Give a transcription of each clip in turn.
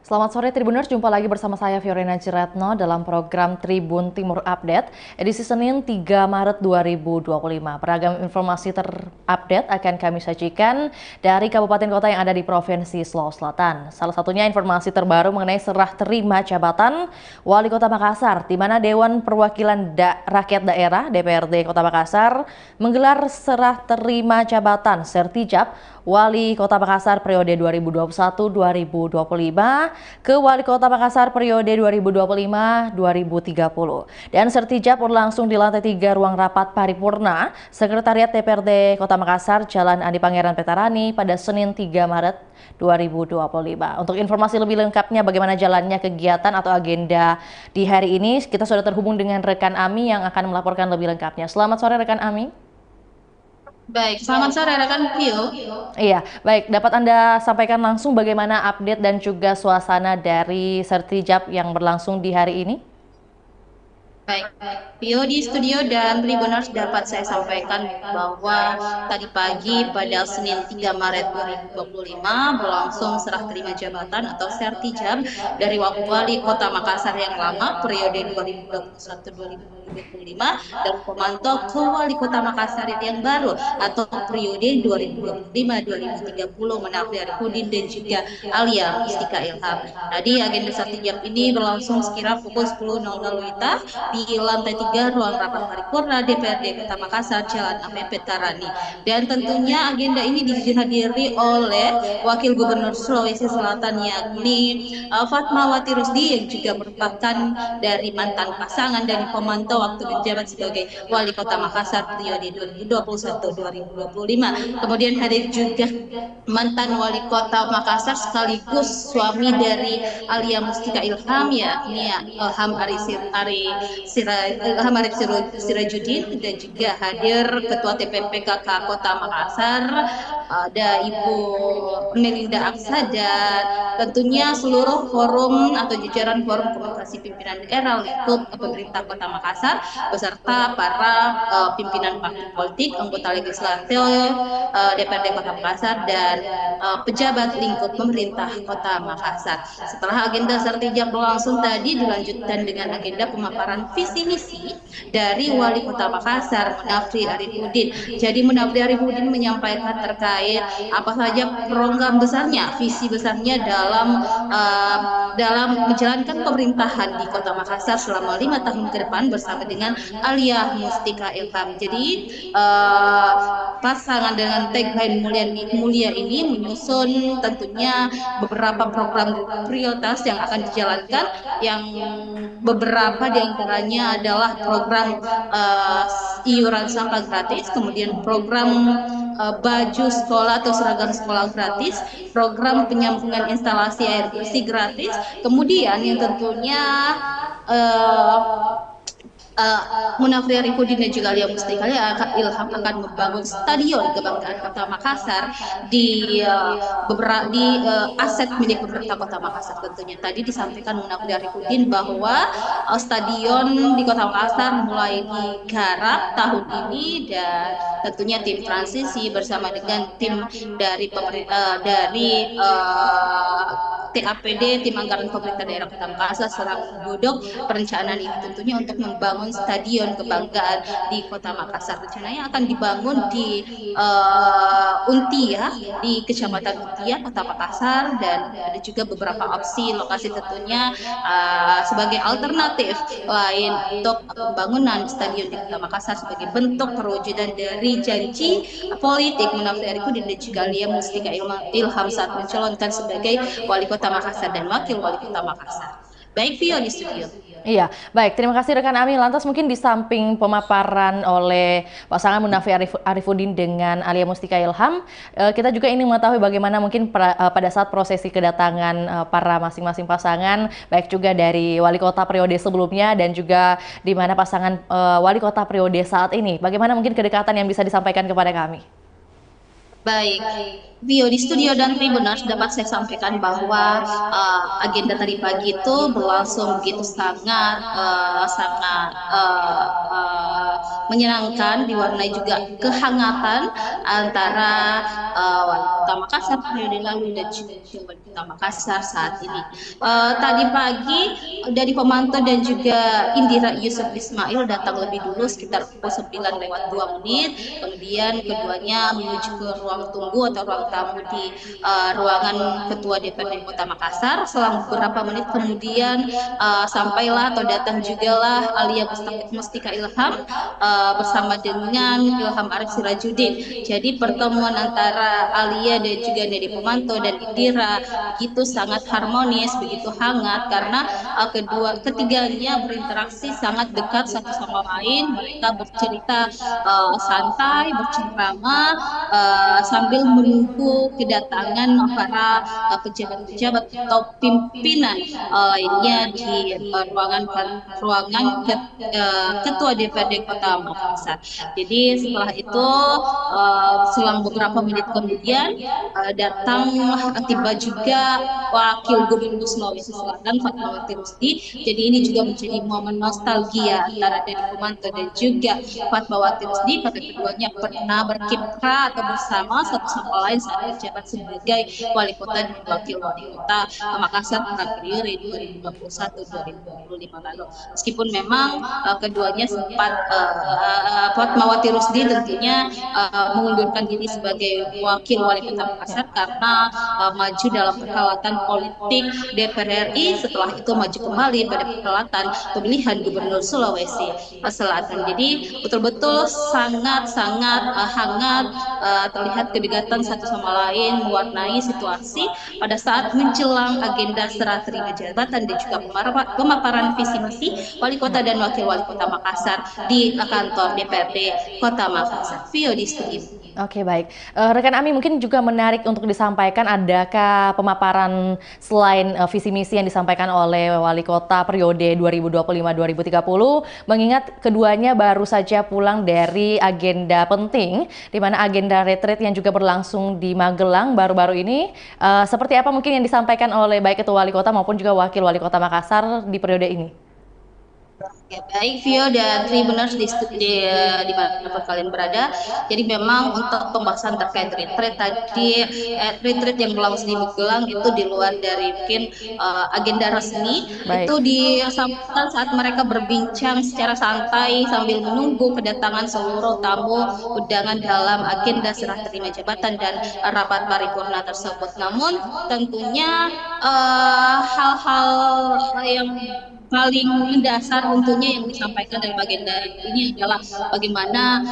Selamat sore Tribuners, jumpa lagi bersama saya Fiorina Ciretno dalam program Tribun Timur Update edisi Senin 3 Maret 2025. Beragam informasi terupdate akan kami sajikan dari kabupaten kota yang ada di Provinsi Sulawesi Selatan. Salah satunya informasi terbaru mengenai serah terima jabatan Wali Kota Makassar, di mana Dewan Perwakilan Rakyat Daerah DPRD Kota Makassar menggelar serah terima jabatan Sertijab Wali Kota Makassar periode 2021-2025 ke Wali Kota Makassar periode 2025-2030. Dan Sertijab berlangsung di lantai 3 ruang rapat paripurna Sekretariat DPRD Kota Makassar, Jalan Andi Pangeran Petarani pada Senin 3 Maret 2025. Untuk informasi lebih lengkapnya bagaimana jalannya kegiatan atau agenda di hari ini, kita sudah terhubung dengan rekan Ami yang akan melaporkan lebih lengkapnya. Selamat sore rekan Ami. Baik, selamat sore rekan Vio. Iya, baik. Dapat Anda sampaikan langsung bagaimana update dan juga suasana dari Sertijab yang berlangsung di hari ini? Baik, Vio di studio dan Tribuners dapat saya sampaikan bahwa tadi pagi pada Senin 3 Maret 2025 berlangsung serah terima jabatan atau Sertijab dari Wali Kota Makassar yang lama periode 2021-2025 dan pemantau ke Wali Kota Makassar yang baru atau periode 2025-2030 Menafri Arifudin dan juga Alia Mustika Ilham. Tadi agenda Sertijab ini berlangsung sekira pukul 10.00 WITA di lantai 3 ruang rapat paripurna DPRD Kota Makassar, Jalan Andi Petarani. Dan tentunya agenda ini dihadiri oleh Wakil Gubernur Sulawesi Selatan yakni Fatmawati Rusdi yang juga merupakan dari mantan pasangan dari pemantau waktu menjabat sebagai Wali Kota Makassar periode 2021-2025. Kemudian hadir juga mantan Wali Kota Makassar sekaligus suami dari Alia Mustika Ilham yakni Ilham Sirajuddin, dan juga hadir Ketua TPPKK Kota Makassar ada Ibu Melinda Aksa, dan tentunya seluruh forum atau jajaran forum komunikasi pimpinan daerah lingkup pemerintah Kota Makassar beserta para pimpinan partai politik, anggota legislatif DPRD Kota Makassar dan pejabat lingkup pemerintah Kota Makassar. Setelah agenda Sertijab berlangsung tadi dilanjutkan dengan agenda pemaparan visi misi dari Wali Kota Makassar Menafri Arifudin. Jadi Menafri Arifudin menyampaikan terkait apa saja program besarnya, visi besarnya dalam menjalankan pemerintahan di Kota Makassar selama 5 tahun ke depan bersama dengan Alia Mustika Ilham. Jadi pasangan dengan tagline mulia ini menyusun tentunya beberapa program prioritas yang akan dijalankan, yang beberapa diantaranya adalah program iuran sampah gratis, kemudian program baju sekolah atau seragam sekolah gratis, program penyambungan instalasi air bersih gratis, kemudian yang tentunya Munafri Arifudin dan juga Alia Mustika Ilham akan membangun stadion kebanggaan Kota Makassar di aset milik pemerintah Kota Makassar. Tentunya tadi disampaikan Munafri Arifudin bahwa stadion di Kota Makassar mulai digarap tahun ini, dan tentunya tim transisi bersama dengan tim dari TAPD, tim anggaran pemerintah daerah Kota Makassar serta menggodok perencanaan ini tentunya untuk membangun stadion kebanggaan di Kota Makassar. Rencananya akan dibangun di Untia, di Kecamatan Untia, Kota Makassar, dan ada juga beberapa opsi lokasi tentunya sebagai alternatif lain untuk pembangunan stadion di Kota Makassar sebagai bentuk perwujudan dari janji politik Munafri Arifudin dan juga Alia Mustika Ilham saat mencalonkan sebagai Wali Kota Makassar dan Wakil Wali Kota Makassar. Baik, Vio di studio. Iya, baik. Terima kasih rekan Ami. Lantas mungkin di samping pemaparan oleh pasangan Munafri Arifudin dengan Alia Mustika Ilham, kita juga ingin mengetahui bagaimana mungkin pada saat prosesi kedatangan para masing-masing pasangan, baik juga dari wali kota periode sebelumnya dan juga di mana pasangan wali kota periode saat ini. Bagaimana mungkin kedekatan yang bisa disampaikan kepada kami? Baik, Vio di studio dan Tribuners dapat saya sampaikan bahwa agenda tadi pagi itu berlangsung begitu sangat menyenangkan, diwarnai juga kehangatan antara Wali Kota Makassar periode lalu dan juga Wali Kota Makassar saat ini. Tadi pagi dari pemantau dan juga Indira Yusuf Ismail datang lebih dulu sekitar pukul 9 lewat 2 menit. Kemudian keduanya menuju ke ruang tunggu atau ruang tamu di ruangan Ketua DPRD Kota Makassar. Selang beberapa menit kemudian sampailah atau datang juga lah Alia Mustika Ilham bersama dengan Ilham Arif Sirajudin. Jadi pertemuan antara Alia dan juga Dede Pemanto dan Indira begitu sangat harmonis, begitu hangat karena ketiganya berinteraksi sangat dekat satu sama lain. Mereka bercerita santai, bercengkrama sambil menunggu kedatangan para pejabat-pejabat atau pimpinan lainnya di ruangan Ketua DPRD Kota Makassar. Jadi setelah itu selang beberapa menit kemudian datang tiba juga Wakil Gubernur Sulawesi Selatan Fatmawati Rusdi. Jadi ini juga menjadi momen nostalgia antara Dede Pemanto dan juga Fatmawati Rusdi karena keduanya pernah berkiprah atau bersama satu sama lain saat menjabat sebagai wali kota dan wakil wali kota Makassar pada periode 2021-2025 lalu. Meskipun memang keduanya sempat Fatmawati Rusdi tentunya mengundurkan diri sebagai wakil wali kota Makassar karena maju dalam perhelatan politik DPR RI, setelah itu maju kembali pada perhelatan pemilihan gubernur Sulawesi Selatan. Jadi betul-betul sangat-sangat hangat, terlihat kedekatan satu sama lain mewarnai situasi pada saat menjelang agenda serah terima jabatan dan juga pemaparan visi misi wali kota dan wakil wali kota Makassar di kantor DPRD Kota Makassar. Vio di studio. Oke, baik. Rekan Ami, mungkin juga menarik untuk disampaikan, adakah pemaparan selain visi misi yang disampaikan oleh Wali Kota periode 2025-2030, mengingat keduanya baru saja pulang dari agenda penting, di mana agenda retreat yang juga berlangsung di Magelang baru-baru ini, seperti apa mungkin yang disampaikan oleh baik Ketua Wali Kota maupun juga Wakil Wali Kota Makassar di periode ini? Ya, baik Vio dan Tribuners di mana kalian berada. Jadi memang untuk pembahasan terkait retreat tadi, retreat yang berlangsung di Magelang itu di luar dari mungkin agenda resmi. Baik. Itu disampaikan saat mereka berbincang secara santai sambil menunggu kedatangan seluruh tamu undangan dalam agenda serah terima jabatan dan rapat paripurna tersebut. Namun tentunya hal-hal yang paling mendasar tentunya yang disampaikan dalam agenda ini adalah bagaimana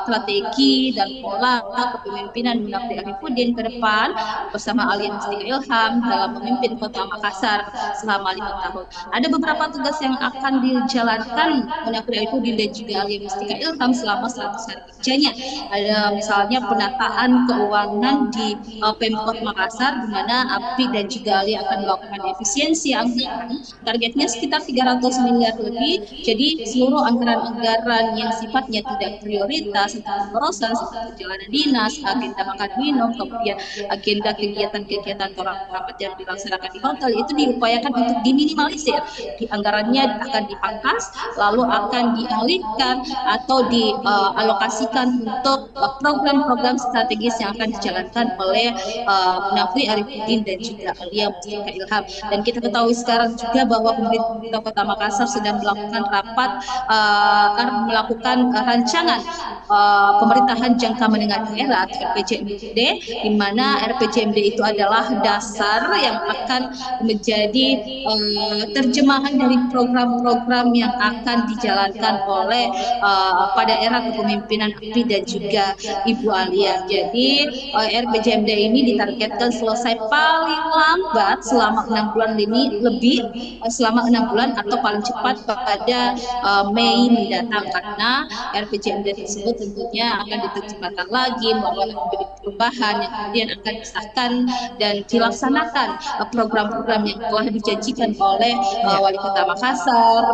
strategi dan pola kepemimpinan Munafri Arifuddin ke depan bersama Alia Mustika Ilham dalam memimpin Kota Makassar selama 5 tahun. Ada beberapa tugas yang akan dijalankan Munafri Arifuddin dan juga Alia Mustika Ilham selama 100 hari kerjanya. Ada misalnya penataan keuangan di Pemkot Makassar, di mana Apri dan juga Alia akan melakukan efisiensi anggaran. Targetnya sekitar 300 miliar lebih. Jadi seluruh anggaran-anggaran yang sifatnya tidak prioritas untuk pemborosan seperti perjalanan dinas, agenda makan minum, kemudian agenda kegiatan-kegiatan rapat yang dilaksanakan di hotel itu diupayakan untuk diminimalisir. Anggarannya akan dipangkas, lalu akan dialihkan atau dialokasikan untuk program-program strategis yang akan dijalankan oleh Munafri Arifuddin dan juga Alia Mustika Ilham. Dan kita ketahui sekarang juga bahwa pemerintah Kota Makassar sedang melakukan rancangan pemerintahan jangka menengah daerah atau RPJMD, di mana RPJMD itu adalah dasar yang akan menjadi terjemahan dari program-program yang akan dijalankan oleh pada era kepemimpinan Apri dan juga Ibu Alia. Jadi RPJMD ini ditargetkan selesai paling lambat selama 6 bulan lebih selama 6 bulan atau paling cepat pada Mei mendatang, karena RPJMD tersebut tentunya akan diterjemahkan lagi melalui perubahan yang kemudian akan disahkan dan dilaksanakan program-program yang telah dijanjikan oleh Wali Kota Makassar,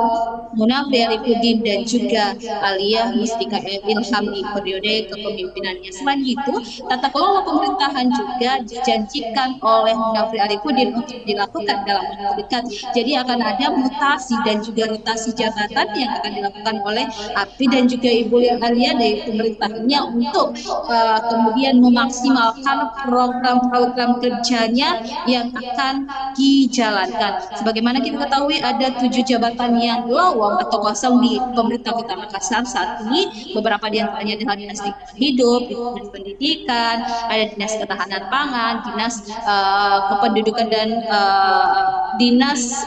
Munafri Arifuddin dan juga Alia Mustika Ilham di periode kepemimpinannya. Selain itu, tata kelola pemerintahan juga dijanjikan oleh Munafri Arifuddin untuk dilakukan dalam waktu dekat. Jadi akan ada mutasi dan juga rotasi jabatan yang akan dilakukan oleh API dan juga Ibu Alia dari pemerintahnya untuk kemudian memaksimalkan program-program kerjanya yang akan dijalankan. Sebagaimana kita ketahui ada 7 jabatan yang lowong atau kosong di pemerintah Kota Makassar saat ini. Beberapa di antaranya adalah Dinas Lingkungan Hidup, Dinas Pendidikan, ada Dinas Ketahanan Pangan, Dinas Kependudukan dan Dinas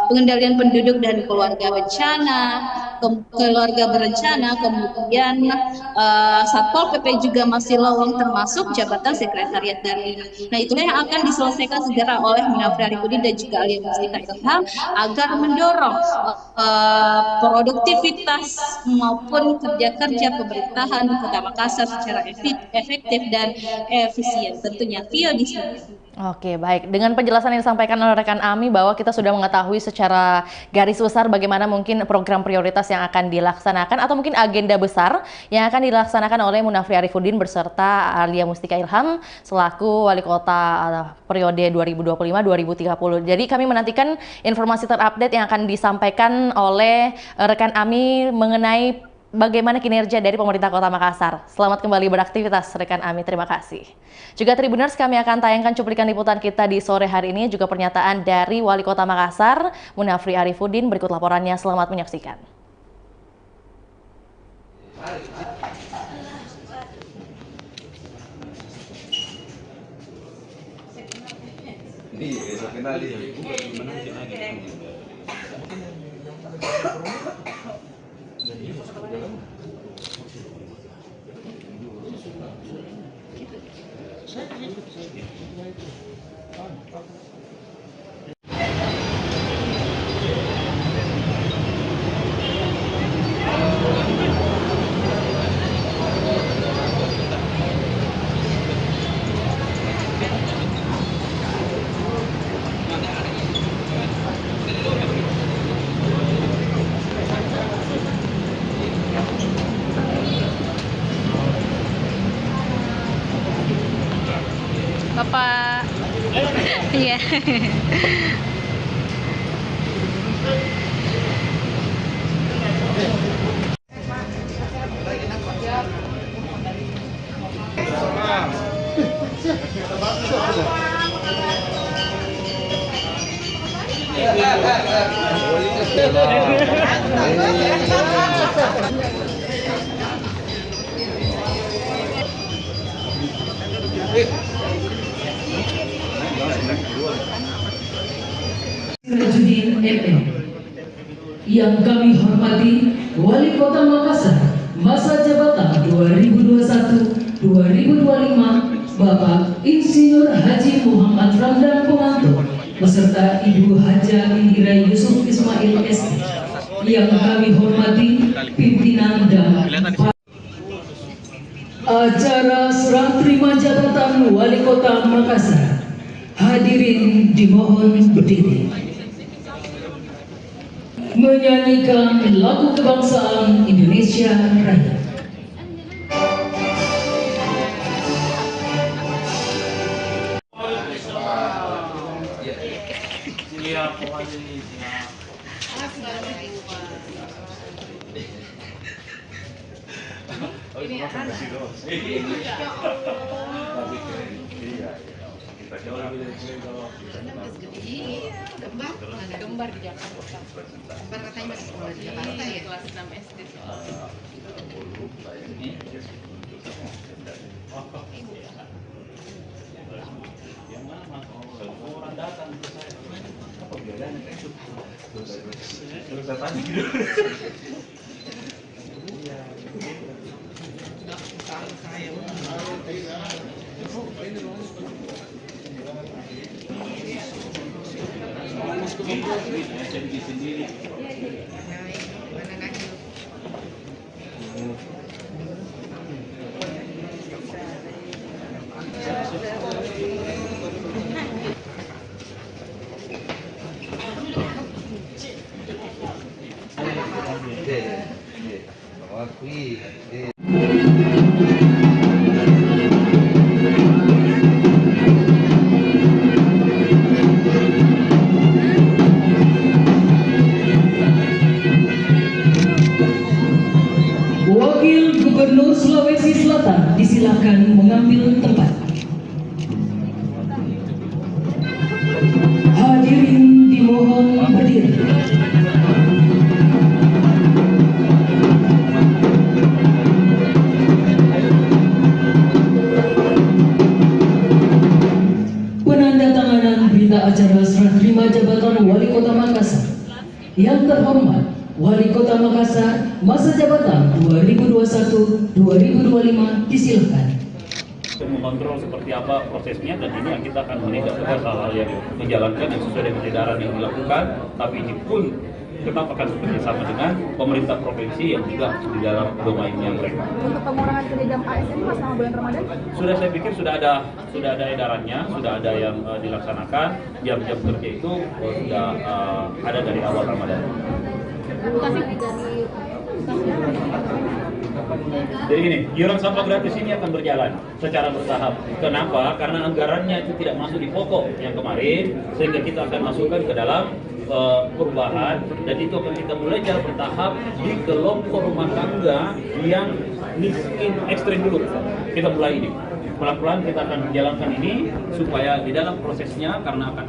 Pengendalian Penduduk dan Keluarga Berencana, kemudian Satpol PP juga masih lowong termasuk jabatan sekretariat daerah. Nah, itulah yang akan diselesaikan segera oleh Munafri Arifudin dan juga Alia Mustika Ilham agar mendorong produktivitas maupun kerja-kerja pemerintahan di Kota Makassar secara efektif dan efisien. Tentunya Vio di sini. Oke, baik. Dengan penjelasan yang disampaikan oleh rekan Ami bahwa kita sudah mengetahui secara garis besar bagaimana mungkin program prioritas yang akan dilaksanakan atau mungkin agenda besar yang akan dilaksanakan oleh Munafri Arifudin beserta Alia Mustika Ilham selaku Wali Kota periode 2025-2030. Jadi kami menantikan informasi terupdate yang akan disampaikan oleh rekan Ami mengenai bagaimana kinerja dari pemerintah Kota Makassar. Selamat kembali beraktivitas rekan Ami, terima kasih. Juga Tribuners, kami akan tayangkan cuplikan liputan kita di sore hari ini, juga pernyataan dari Wali Kota Makassar, Munafri Arifudin. Berikut laporannya, selamat menyaksikan. Bapak, iya. Rajudin MM. Yang kami hormati Wali Kota Makassar masa jabatan 2021-2025 Bapak Insinyur Haji Muhammad Ramdan Pomanto beserta Ibu Haja Indira Yusuf Ismail ST. Yang kami hormati pimpinan dan acara serah terima jabatan Wali Kota Makassar. Hadirin dimohon berdiri. Menyanyikan lagu kebangsaan Indonesia Raya. Gembar di Jakarta. Gembar katanya masih sekolah di Jakarta ya, kelas 6 SD. Orang datang ke saya. Apa bedanya? Terus saya tanya gitu. Sendiri. dipersilakan mengambil tempat. Hadirin dimohon berdiri. Penandatanganan berita acara serah terima jabatan Wali Kota Makassar. Yang terhormat Wali Kota Makassar, masa jabatan 2021-2025 disilakan. Untuk mengontrol seperti apa prosesnya, dan ini yang kita akan menindak tegas hal-hal yang menjalankan yang sesuai dengan edaran yang dilakukan, tapi ini pun tetap akan bekerjasama dengan pemerintah provinsi yang juga di dalam domainnya mereka. Untuk pengurangan kinerja ASN Mas selama bulan Ramadan? Sudah, saya pikir sudah ada edarannya, sudah ada yang dilaksanakan. Jam-jam kerja itu sudah ada dari awal Ramadan. Jadi gini, iuran sampah gratis ini akan berjalan secara bertahap. Kenapa? Karena anggarannya itu tidak masuk di pokok yang kemarin, sehingga kita akan masukkan ke dalam perubahan, dan itu akan kita mulai secara bertahap di kelompok rumah tangga yang miskin ekstrim dulu. Kita mulai ini. Pelan-pelan kita akan menjalankan ini supaya di dalam prosesnya, karena akan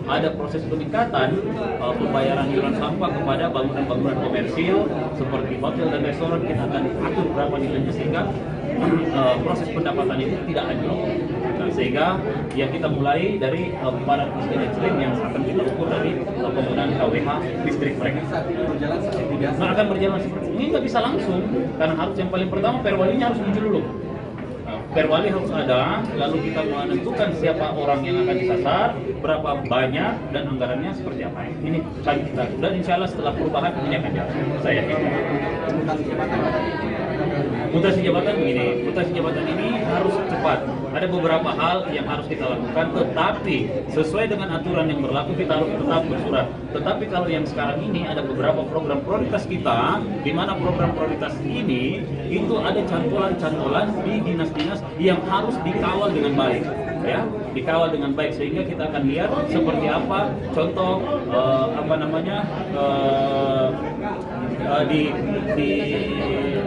ada proses peningkatan pembayaran iuran sampah kepada bangunan-bangunan komersil seperti hotel dan restoran, kita akan atur berapa nilainya sehingga proses pendapatan itu tidak anjlok. Nah, sehingga yang kita mulai dari para miskin ekstrim yang akan kita ukur dari penggunaan KWH listrik mereka. Nah, akan berjalan seperti ini, nggak bisa langsung karena harus yang paling pertama perwalinya harus muncul dulu. Perwali harus ada, lalu kita menentukan siapa orang yang akan disasar, berapa banyak, dan anggarannya seperti apa. Ini kan kita, dan insya Allah setelah perubahan ini akan jalan. Saya yakin. Mutasi jabatan begini, mutasi jabatan ini harus cepat. Ada beberapa hal yang harus kita lakukan, tetapi sesuai dengan aturan yang berlaku kita harus tetap bersurat. Tetapi kalau yang sekarang ini ada beberapa program prioritas kita, di mana program prioritas ini itu ada cantolan-cantolan di dinas-dinas yang harus dikawal dengan baik, ya, dikawal dengan baik, sehingga kita akan lihat seperti apa contoh di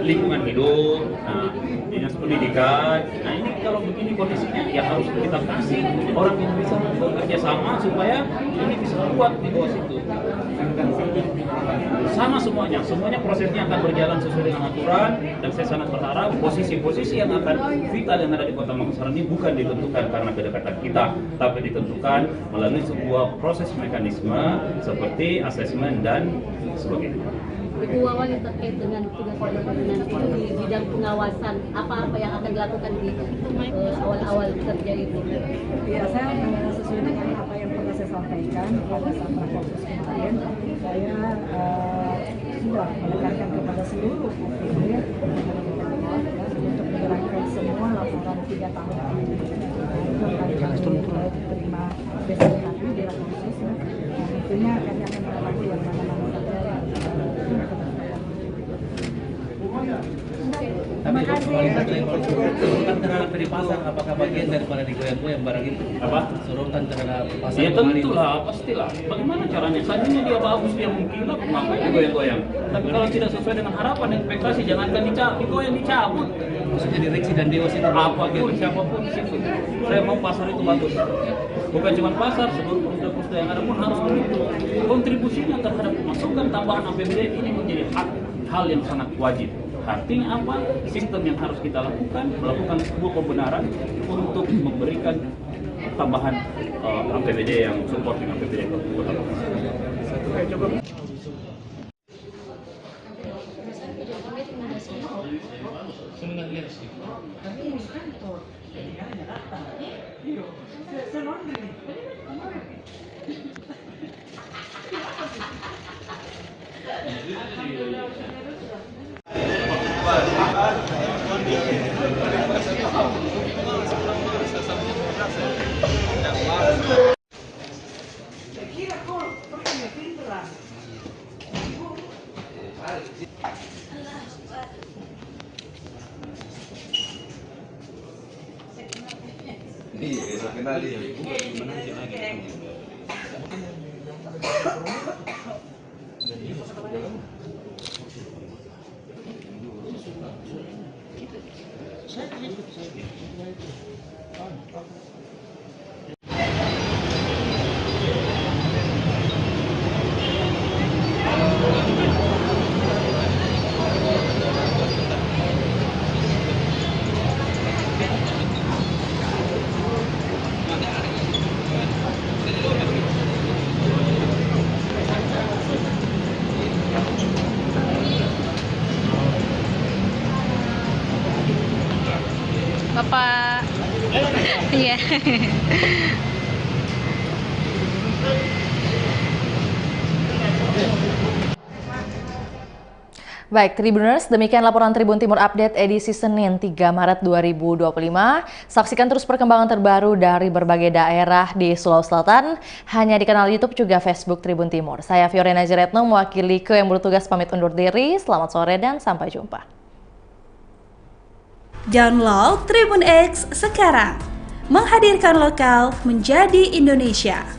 lingkungan hidup, nah, dinas pendidikan. Nah, ini kalau begini kondisinya ya harus kita kasih orang yang bisa bekerja sama supaya ini bisa kuat di bawah situ. Sama semuanya prosesnya akan berjalan sesuai dengan aturan, dan saya sangat berharap posisi-posisi yang akan vital yang ada di Kota Makassar ini bukan ditentukan karena kedekatan kita, tapi ditentukan melalui sebuah proses mekanisme seperti asesmen dan sebagainya. Ibu Wawan yang terkait dengan tugas pimpinan itu di bidang pengawasan, apa-apa yang akan dilakukan di awal-awal kerja itu? Ya, saya sesuai dengan apa yang pernah saya sampaikan pada saat rakornas kemarin, saya sudah menekankan kepada seluruh aktivis untuk menyerahkan semua laporan 3 tahun ini. Itu akan diterima besok hari di rakornas. Tentunya kami akan mengawasi yang mana-mana saja. Tapi sorotan terhadap dari pasar, apakah bagian daripada digoyang-goyang barang itu? Apa? Sorotan terhadap pasar. Ya tentulah, pastilah. Bagaimana caranya? Seandainya dia bagus, dia mengkilap, ngapain digoyang-goyang? Tapi kalau tidak sesuai dengan harapan ekspektasi, jangankan digoyang, dicabut. Maksudnya direksi dan dewas itu Apapun, siapapun di situ. Saya mau pasar itu bagus. Bukan cuma pasar, seluruh perusahaan yang ada pun harus begitu. Kontribusinya terhadap masukan tambahan APBD ini menjadi hal yang sangat wajib. Artinya apa? Sistem yang harus kita lakukan, melakukan sebuah pembenaran untuk memberikan tambahan APBD yang supporting APBD ke Kota Makassar. Bapak. Iya. Baik, Tribuners, demikian laporan Tribun Timur Update edisi Senin 3 Maret 2025. Saksikan terus perkembangan terbaru dari berbagai daerah di Sulawesi Selatan, hanya di kanal YouTube juga Facebook Tribun Timur. Saya Fiorena Ciretno, mewakili kru yang bertugas pamit undur diri. Selamat sore dan sampai jumpa. Download Tribun X sekarang, menghadirkan lokal menjadi Indonesia.